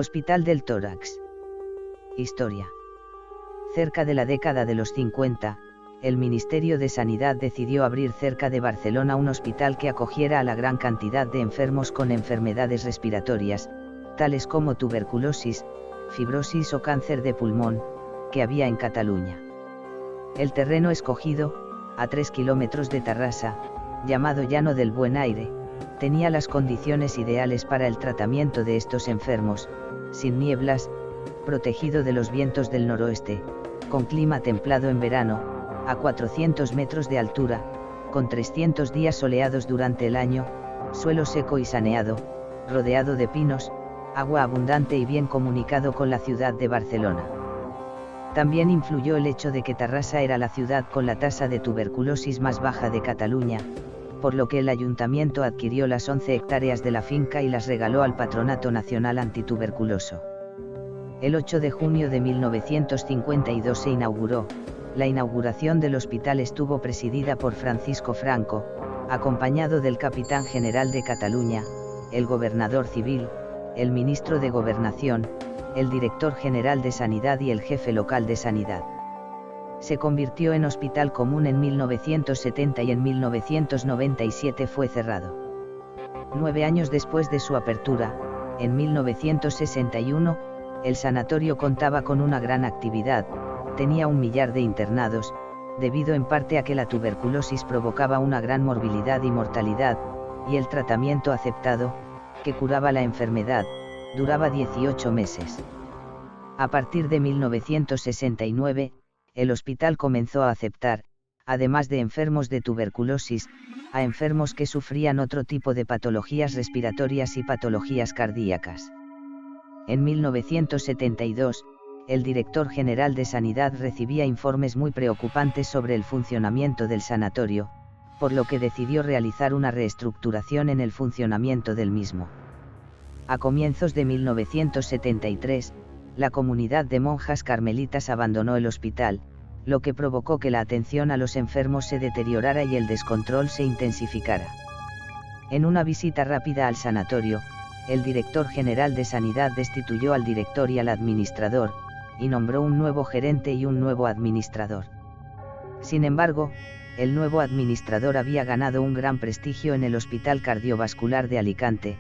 Hospital del Tórax. Historia. Cerca de la década de los 50, el Ministerio de Sanidad decidió abrir cerca de Barcelona un hospital que acogiera a la gran cantidad de enfermos con enfermedades respiratorias, tales como tuberculosis, fibrosis o cáncer de pulmón, que había en Cataluña. El terreno escogido, a 3 kilómetros de Tarrasa, llamado Llano del Buen Aire, tenía las condiciones ideales para el tratamiento de estos enfermos, sin nieblas, protegido de los vientos del noroeste, con clima templado en verano, a 400 metros de altura, con 300 días soleados durante el año, suelo seco y saneado, rodeado de pinos, agua abundante y bien comunicado con la ciudad de Barcelona. También influyó el hecho de que Tarrasa era la ciudad con la tasa de tuberculosis más baja de Cataluña, por lo que el ayuntamiento adquirió las 11 hectáreas de la finca y las regaló al Patronato Nacional Antituberculoso. El 8 de junio de 1952 se inauguró. La inauguración del hospital estuvo presidida por Francisco Franco, acompañado del capitán general de Cataluña, el gobernador civil, el ministro de Gobernación, el director general de Sanidad y el jefe local de Sanidad. Se convirtió en hospital común en 1970 y en 1997 fue cerrado. 9 años después de su apertura, en 1961, el sanatorio contaba con una gran actividad, tenía 1 millar de internados, debido en parte a que la tuberculosis provocaba una gran morbilidad y mortalidad, y el tratamiento aceptado, que curaba la enfermedad, duraba 18 meses. A partir de 1969, el hospital comenzó a aceptar, además de enfermos de tuberculosis, a enfermos que sufrían otro tipo de patologías respiratorias y patologías cardíacas. En 1972, el director general de Sanidad recibía informes muy preocupantes sobre el funcionamiento del sanatorio, por lo que decidió realizar una reestructuración en el funcionamiento del mismo. A comienzos de 1973, la comunidad de monjas carmelitas abandonó el hospital, lo que provocó que la atención a los enfermos se deteriorara y el descontrol se intensificara. En una visita rápida al sanatorio, el director general de Sanidad destituyó al director y al administrador, y nombró un nuevo gerente y un nuevo administrador. Sin embargo, el nuevo administrador había ganado un gran prestigio en el Hospital Cardiovascular de Alicante,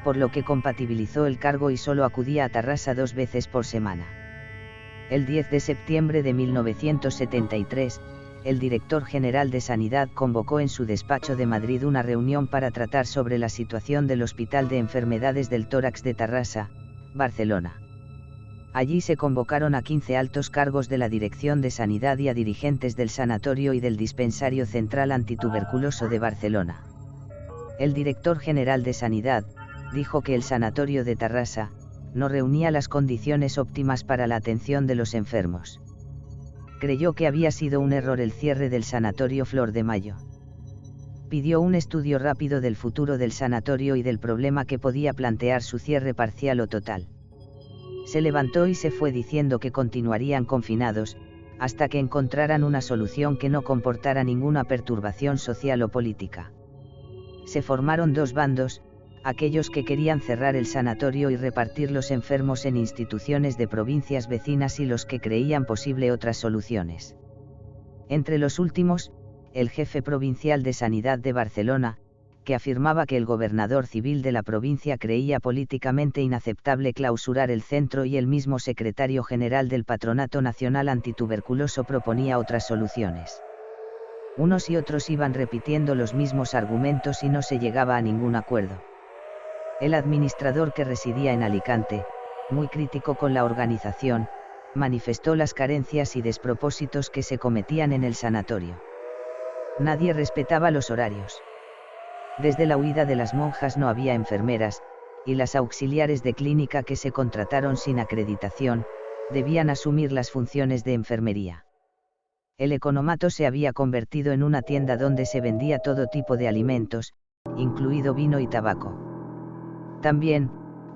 por lo que compatibilizó el cargo y solo acudía a Tarrasa 2 veces por semana. El 10 de septiembre de 1973, el director general de Sanidad convocó en su despacho de Madrid una reunión para tratar sobre la situación del Hospital de Enfermedades del Tórax de Tarrasa, Barcelona. Allí se convocaron a 15 altos cargos de la Dirección de Sanidad y a dirigentes del Sanatorio y del Dispensario Central Antituberculoso de Barcelona. El director general de Sanidad dijo que el sanatorio de Tarrasa no reunía las condiciones óptimas para la atención de los enfermos. Creyó que había sido un error el cierre del sanatorio Flor de Mayo. Pidió un estudio rápido del futuro del sanatorio y del problema que podía plantear su cierre parcial o total. Se levantó y se fue diciendo que continuarían confinados, hasta que encontraran una solución que no comportara ninguna perturbación social o política. Se formaron 2 bandos, aquellos que querían cerrar el sanatorio y repartir los enfermos en instituciones de provincias vecinas y los que creían posible otras soluciones. Entre los últimos, el jefe provincial de Sanidad de Barcelona, que afirmaba que el gobernador civil de la provincia creía políticamente inaceptable clausurar el centro y el mismo secretario general del Patronato Nacional Antituberculoso proponía otras soluciones. Unos y otros iban repitiendo los mismos argumentos y no se llegaba a ningún acuerdo. El administrador que residía en Alicante, muy crítico con la organización, manifestó las carencias y despropósitos que se cometían en el sanatorio. Nadie respetaba los horarios. Desde la huida de las monjas no había enfermeras, y las auxiliares de clínica que se contrataron sin acreditación, debían asumir las funciones de enfermería. El economato se había convertido en una tienda donde se vendía todo tipo de alimentos, incluido vino y tabaco. También,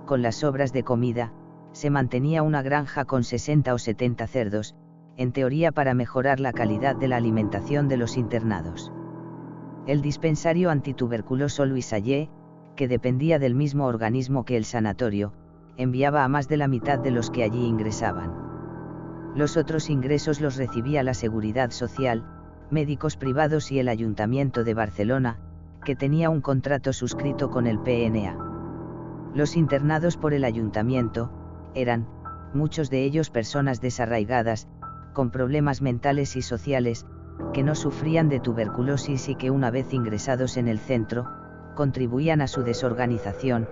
con las sobras de comida, se mantenía una granja con 60 o 70 cerdos, en teoría para mejorar la calidad de la alimentación de los internados. El dispensario antituberculoso Luis Ayé, que dependía del mismo organismo que el sanatorio, enviaba a más de la mitad de los que allí ingresaban. Los otros ingresos los recibía la Seguridad Social, médicos privados y el Ayuntamiento de Barcelona, que tenía un contrato suscrito con el PNA. Los internados por el Ayuntamiento eran, muchos de ellos personas desarraigadas, con problemas mentales y sociales, que no sufrían de tuberculosis y que una vez ingresados en el centro, contribuían a su desorganización.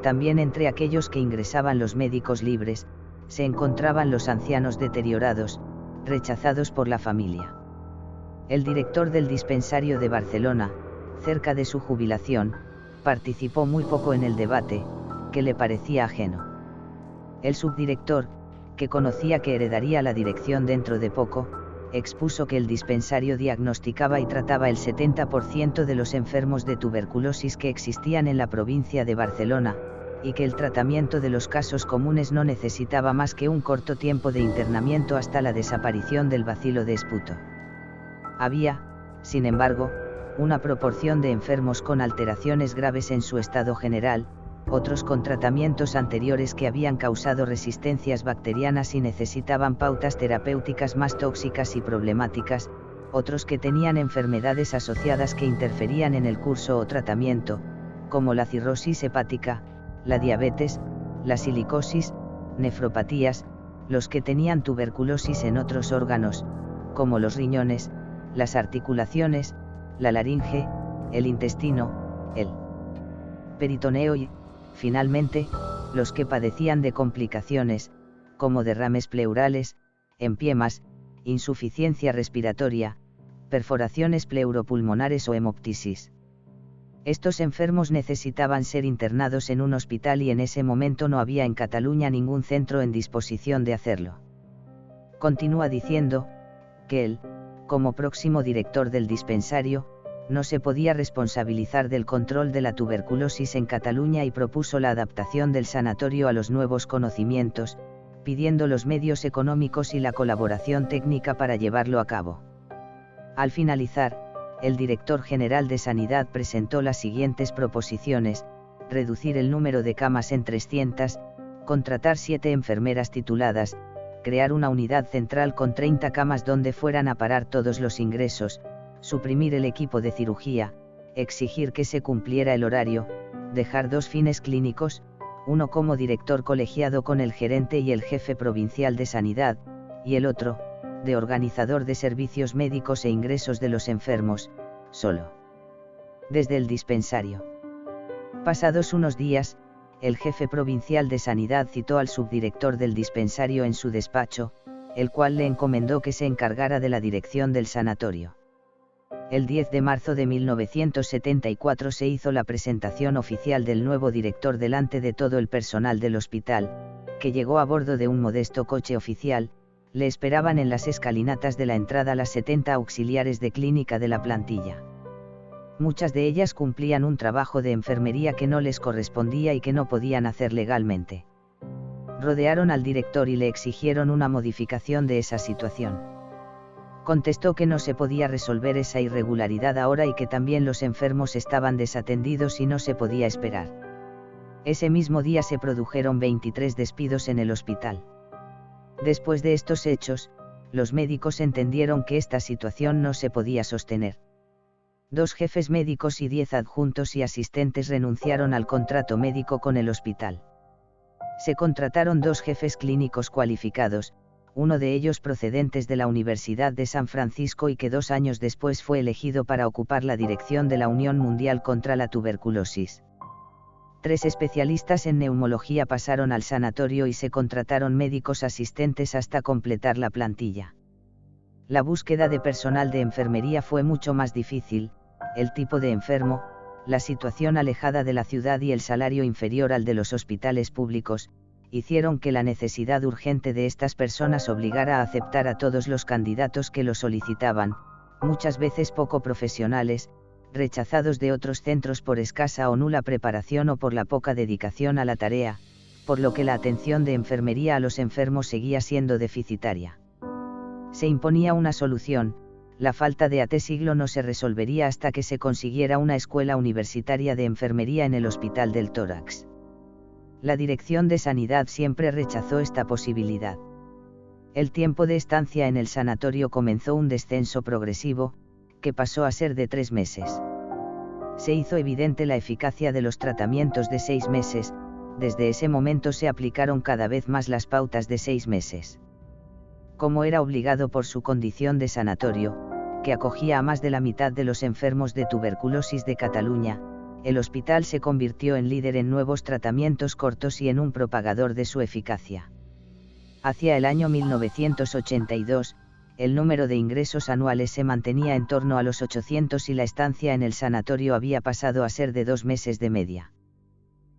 También entre aquellos que ingresaban los médicos libres, se encontraban los ancianos deteriorados, rechazados por la familia. El director del dispensario de Barcelona, cerca de su jubilación, participó muy poco en el debate, que le parecía ajeno. El subdirector, que conocía que heredaría la dirección dentro de poco, expuso que el dispensario diagnosticaba y trataba el 70% de los enfermos de tuberculosis que existían en la provincia de Barcelona, y que el tratamiento de los casos comunes no necesitaba más que un corto tiempo de internamiento hasta la desaparición del bacilo de esputo. Había, sin embargo, una proporción de enfermos con alteraciones graves en su estado general, otros con tratamientos anteriores que habían causado resistencias bacterianas y necesitaban pautas terapéuticas más tóxicas y problemáticas, otros que tenían enfermedades asociadas que interferían en el curso o tratamiento, como la cirrosis hepática, la diabetes, la silicosis, nefropatías, los que tenían tuberculosis en otros órganos, como los riñones, las articulaciones, la laringe, el intestino, el peritoneo y, finalmente, los que padecían de complicaciones, como derrames pleurales, empiemas, insuficiencia respiratoria, perforaciones pleuropulmonares o hemoptisis. Estos enfermos necesitaban ser internados en un hospital y en ese momento no había en Cataluña ningún centro en disposición de hacerlo. Continúa diciendo, que él, como próximo director del dispensario, no se podía responsabilizar del control de la tuberculosis en Cataluña y propuso la adaptación del sanatorio a los nuevos conocimientos, pidiendo los medios económicos y la colaboración técnica para llevarlo a cabo. Al finalizar, el director general de Sanidad presentó las siguientes proposiciones: reducir el número de camas en 300, contratar 7 enfermeras tituladas, crear una unidad central con 30 camas donde fueran a parar todos los ingresos, suprimir el equipo de cirugía, exigir que se cumpliera el horario, dejar 2 fines clínicos, uno como director colegiado con el gerente y el jefe provincial de sanidad, y el otro, de organizador de servicios médicos e ingresos de los enfermos, solo. Desde el dispensario. Pasados unos días, el jefe provincial de sanidad citó al subdirector del dispensario en su despacho, el cual le encomendó que se encargara de la dirección del sanatorio. El 10 de marzo de 1974 se hizo la presentación oficial del nuevo director delante de todo el personal del hospital, que llegó a bordo de un modesto coche oficial. Le esperaban en las escalinatas de la entrada las 70 auxiliares de clínica de la plantilla. Muchas de ellas cumplían un trabajo de enfermería que no les correspondía y que no podían hacer legalmente. Rodearon al director y le exigieron una modificación de esa situación. Contestó que no se podía resolver esa irregularidad ahora y que también los enfermos estaban desatendidos y no se podía esperar. Ese mismo día se produjeron 23 despidos en el hospital. Después de estos hechos, los médicos entendieron que esta situación no se podía sostener. 2 jefes médicos y 10 adjuntos y asistentes renunciaron al contrato médico con el hospital. Se contrataron 2 jefes clínicos cualificados, uno de ellos procedentes de la Universidad de San Francisco y que 2 años después fue elegido para ocupar la dirección de la Unión Mundial contra la Tuberculosis. 3 especialistas en neumología pasaron al sanatorio y se contrataron médicos asistentes hasta completar la plantilla. La búsqueda de personal de enfermería fue mucho más difícil, el tipo de enfermo, la situación alejada de la ciudad y el salario inferior al de los hospitales públicos, hicieron que la necesidad urgente de estas personas obligara a aceptar a todos los candidatos que lo solicitaban, muchas veces poco profesionales, rechazados de otros centros por escasa o nula preparación o por la poca dedicación a la tarea, por lo que la atención de enfermería a los enfermos seguía siendo deficitaria. Se imponía una solución: la falta de AT siglo no se resolvería hasta que se consiguiera una escuela universitaria de enfermería en el Hospital del Tórax. La Dirección de Sanidad siempre rechazó esta posibilidad. El tiempo de estancia en el sanatorio comenzó un descenso progresivo, que pasó a ser de 3 meses. Se hizo evidente la eficacia de los tratamientos de 6 meses, desde ese momento se aplicaron cada vez más las pautas de 6 meses. Como era obligado por su condición de sanatorio, que acogía a más de la mitad de los enfermos de tuberculosis de Cataluña, el hospital se convirtió en líder en nuevos tratamientos cortos y en un propagador de su eficacia. Hacia el año 1982, el número de ingresos anuales se mantenía en torno a los 800 y la estancia en el sanatorio había pasado a ser de 2 meses de media.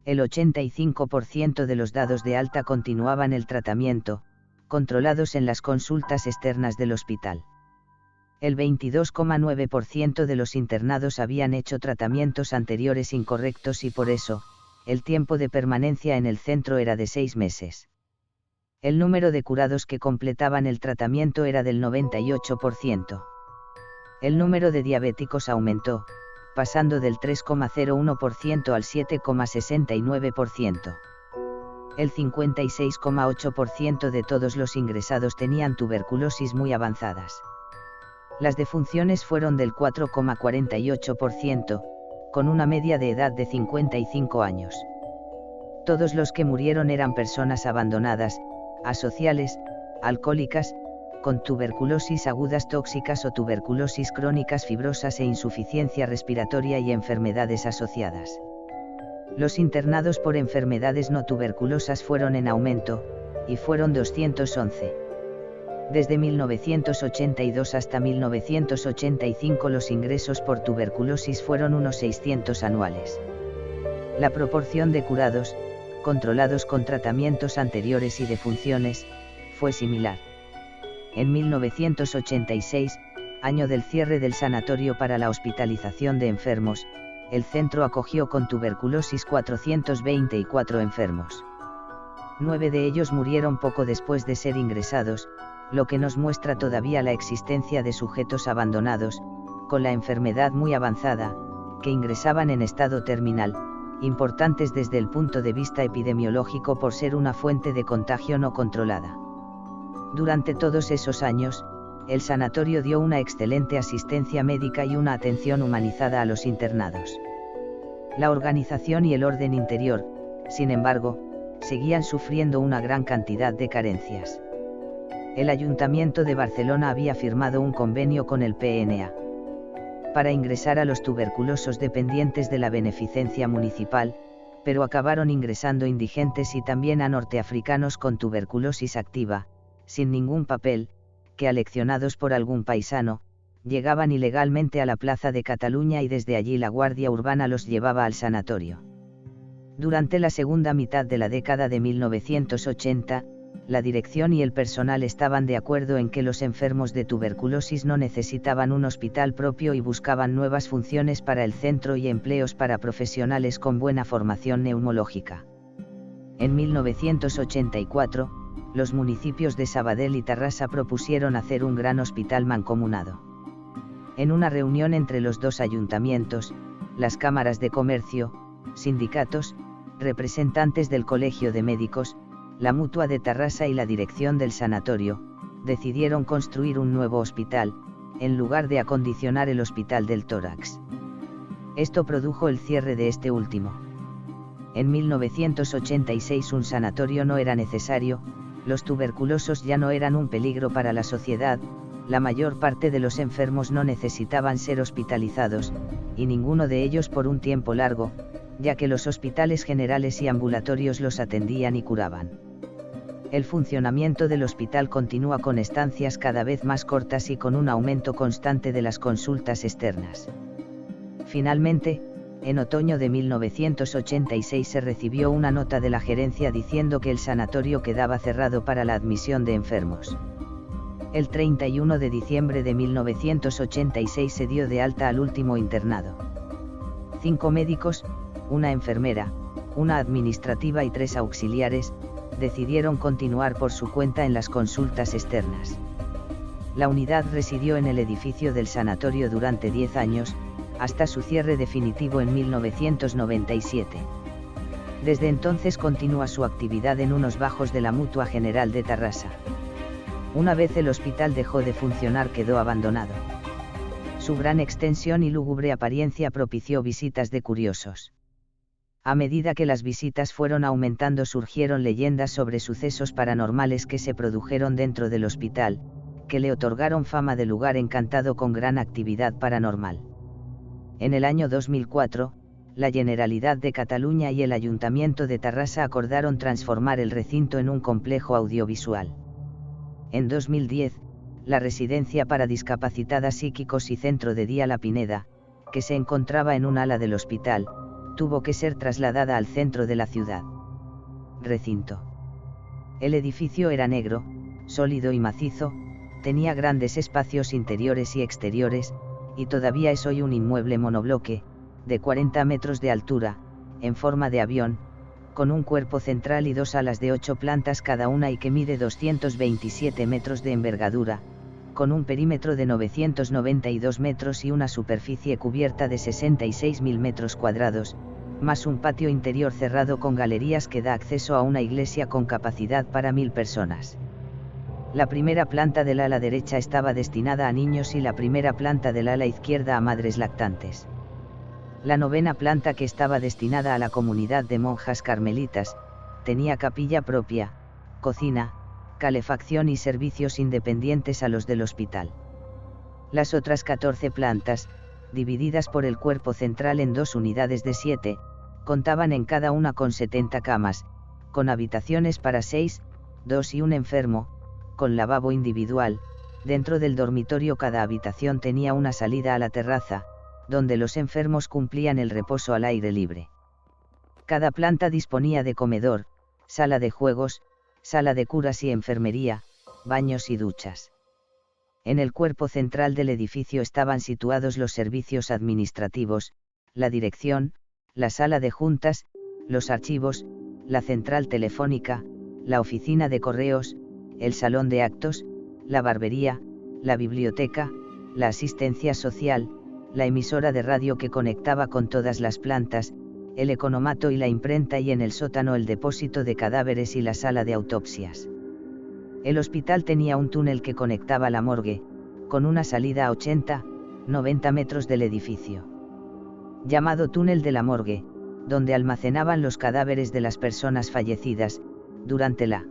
El 85% de los dados de alta continuaban el tratamiento, controlados en las consultas externas del hospital. El 22,9% de los internados habían hecho tratamientos anteriores incorrectos y por eso, el tiempo de permanencia en el centro era de 6 meses. El número de curados que completaban el tratamiento era del 98%. El número de diabéticos aumentó, pasando del 3,01% al 7,69%. El 56,8% de todos los ingresados tenían tuberculosis muy avanzadas. Las defunciones fueron del 4,48%, con una media de edad de 55 años. Todos los que murieron eran personas abandonadas, asociales, alcohólicas, con tuberculosis agudas tóxicas o tuberculosis crónicas fibrosas e insuficiencia respiratoria y enfermedades asociadas. Los internados por enfermedades no tuberculosas fueron en aumento, y fueron 211. Desde 1982 hasta 1985 los ingresos por tuberculosis fueron unos 600 anuales. La proporción de curados, controlados con tratamientos anteriores y defunciones, fue similar. En 1986, año del cierre del sanatorio para la hospitalización de enfermos, el centro acogió con tuberculosis 424 enfermos. 9 de ellos murieron poco después de ser ingresados, lo que nos muestra todavía la existencia de sujetos abandonados, con la enfermedad muy avanzada, que ingresaban en estado terminal, importantes desde el punto de vista epidemiológico por ser una fuente de contagio no controlada. Durante todos esos años, el sanatorio dio una excelente asistencia médica y una atención humanizada a los internados. La organización y el orden interior, sin embargo, seguían sufriendo una gran cantidad de carencias. El Ayuntamiento de Barcelona había firmado un convenio con el PNA para ingresar a los tuberculosos dependientes de la beneficencia municipal, pero acabaron ingresando indigentes y también a norteafricanos con tuberculosis activa, sin ningún papel, que aleccionados por algún paisano, llegaban ilegalmente a la Plaza de Cataluña y desde allí la Guardia Urbana los llevaba al sanatorio. Durante la segunda mitad de la década de 1980, la dirección y el personal estaban de acuerdo en que los enfermos de tuberculosis no necesitaban un hospital propio y buscaban nuevas funciones para el centro y empleos para profesionales con buena formación neumológica. En 1984, los municipios de Sabadell y Tarrasa propusieron hacer un gran hospital mancomunado. En una reunión entre los dos ayuntamientos, las cámaras de comercio, sindicatos, representantes del Colegio de Médicos, la Mutua de Tarrasa y la dirección del sanatorio, decidieron construir un nuevo hospital, en lugar de acondicionar el hospital del tórax. Esto produjo el cierre de este último. En 1986 un sanatorio no era necesario, los tuberculosos ya no eran un peligro para la sociedad, la mayor parte de los enfermos no necesitaban ser hospitalizados, y ninguno de ellos por un tiempo largo, ya que los hospitales generales y ambulatorios los atendían y curaban. El funcionamiento del hospital continúa con estancias cada vez más cortas y con un aumento constante de las consultas externas. Finalmente, en otoño de 1986 se recibió una nota de la gerencia diciendo que el sanatorio quedaba cerrado para la admisión de enfermos. El 31 de diciembre de 1986 se dio de alta al último internado. 5 médicos, una enfermera, una administrativa y 3 auxiliares, decidieron continuar por su cuenta en las consultas externas. La unidad residió en el edificio del sanatorio durante 10 años, hasta su cierre definitivo en 1997. Desde entonces continúa su actividad en unos bajos de la Mutua General de Tarrasa. Una vez el hospital dejó de funcionar, quedó abandonado. Su gran extensión y lúgubre apariencia propició visitas de curiosos. A medida que las visitas fueron aumentando, surgieron leyendas sobre sucesos paranormales que se produjeron dentro del hospital, que le otorgaron fama de lugar encantado con gran actividad paranormal. En el año 2004, la Generalitat de Cataluña y el Ayuntamiento de Tarrasa acordaron transformar el recinto en un complejo audiovisual. En 2010, la residencia para discapacitadas psíquicos y centro de día La Pineda, que se encontraba en un ala del hospital, tuvo que ser trasladada al centro de la ciudad. Recinto. El edificio era negro, sólido y macizo, tenía grandes espacios interiores y exteriores, y todavía es hoy un inmueble monobloque, de 40 metros de altura, en forma de avión, con un cuerpo central y dos alas de 8 plantas cada una y que mide 227 metros de envergadura, con un perímetro de 992 metros y una superficie cubierta de 66.000 metros cuadrados, más un patio interior cerrado con galerías que da acceso a una iglesia con capacidad para 1.000 personas. La primera planta del ala derecha estaba destinada a niños y la primera planta del ala izquierda a madres lactantes. La novena planta, que estaba destinada a la comunidad de monjas carmelitas, tenía capilla propia, cocina, calefacción y servicios independientes a los del hospital. Las otras 14 plantas, divididas por el cuerpo central en dos unidades de 7, contaban en cada una con 70 camas, con habitaciones para 6, 2 y un enfermo, con lavabo individual. Dentro del dormitorio cada habitación tenía una salida a la terraza, donde los enfermos cumplían el reposo al aire libre. Cada planta disponía de comedor, sala de juegos, sala de curas y enfermería, baños y duchas. En el cuerpo central del edificio estaban situados los servicios administrativos, la dirección, la sala de juntas, los archivos, la central telefónica, la oficina de correos, el salón de actos, la barbería, la biblioteca, la asistencia social, la emisora de radio que conectaba con todas las plantas, el economato y la imprenta, y en el sótano el depósito de cadáveres y la sala de autopsias. El hospital tenía un túnel que conectaba la morgue, con una salida a 80-90 metros del edificio. Llamado túnel de la morgue, donde almacenaban los cadáveres de las personas fallecidas, durante la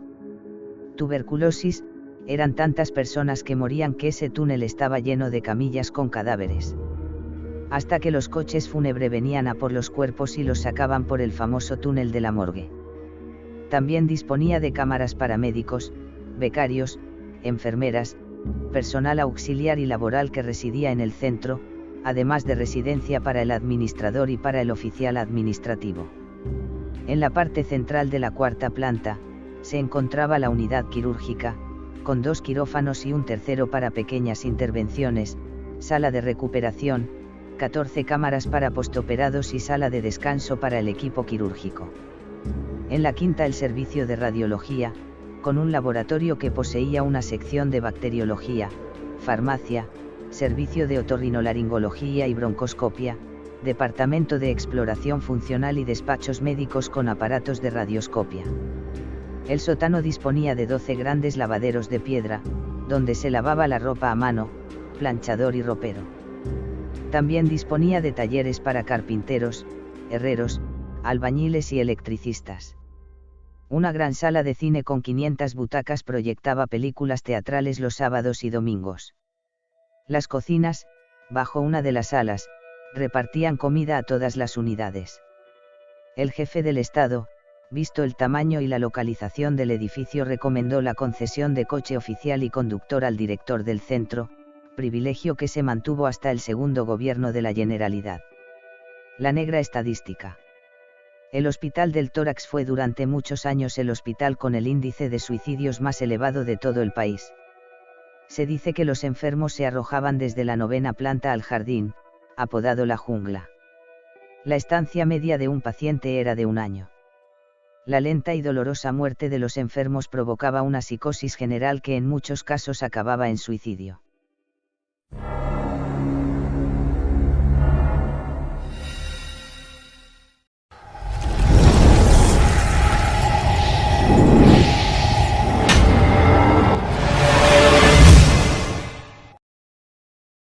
tuberculosis, eran tantas personas que morían que ese túnel estaba lleno de camillas con cadáveres. Hasta que los coches fúnebres venían a por los cuerpos y los sacaban por el famoso túnel de la morgue. También disponía de cámaras para médicos, becarios, enfermeras, personal auxiliar y laboral que residía en el centro, además de residencia para el administrador y para el oficial administrativo. En la parte central de la cuarta planta, se encontraba la unidad quirúrgica, con 2 quirófanos y un tercero para pequeñas intervenciones, sala de recuperación, 14 cámaras para postoperados y sala de descanso para el equipo quirúrgico. En la quinta el servicio de radiología, con un laboratorio que poseía una sección de bacteriología, farmacia, servicio de otorrinolaringología y broncoscopia, departamento de exploración funcional y despachos médicos con aparatos de radioscopia. El sótano disponía de 12 grandes lavaderos de piedra, donde se lavaba la ropa a mano, planchador y ropero. También disponía de talleres para carpinteros, herreros, albañiles y electricistas. Una gran sala de cine con 500 butacas proyectaba películas teatrales los sábados y domingos. Las cocinas, bajo una de las salas, repartían comida a todas las unidades. El jefe del Estado, visto el tamaño y la localización del edificio, recomendó la concesión de coche oficial y conductor al director del centro, privilegio que se mantuvo hasta el segundo gobierno de la Generalidad. La negra estadística. El Hospital del Tórax fue durante muchos años el hospital con el índice de suicidios más elevado de todo el país. Se dice que los enfermos se arrojaban desde la 9ª planta al jardín, apodado la jungla. La estancia media de un paciente era de 1 año. La lenta y dolorosa muerte de los enfermos provocaba una psicosis general que en muchos casos acababa en suicidio.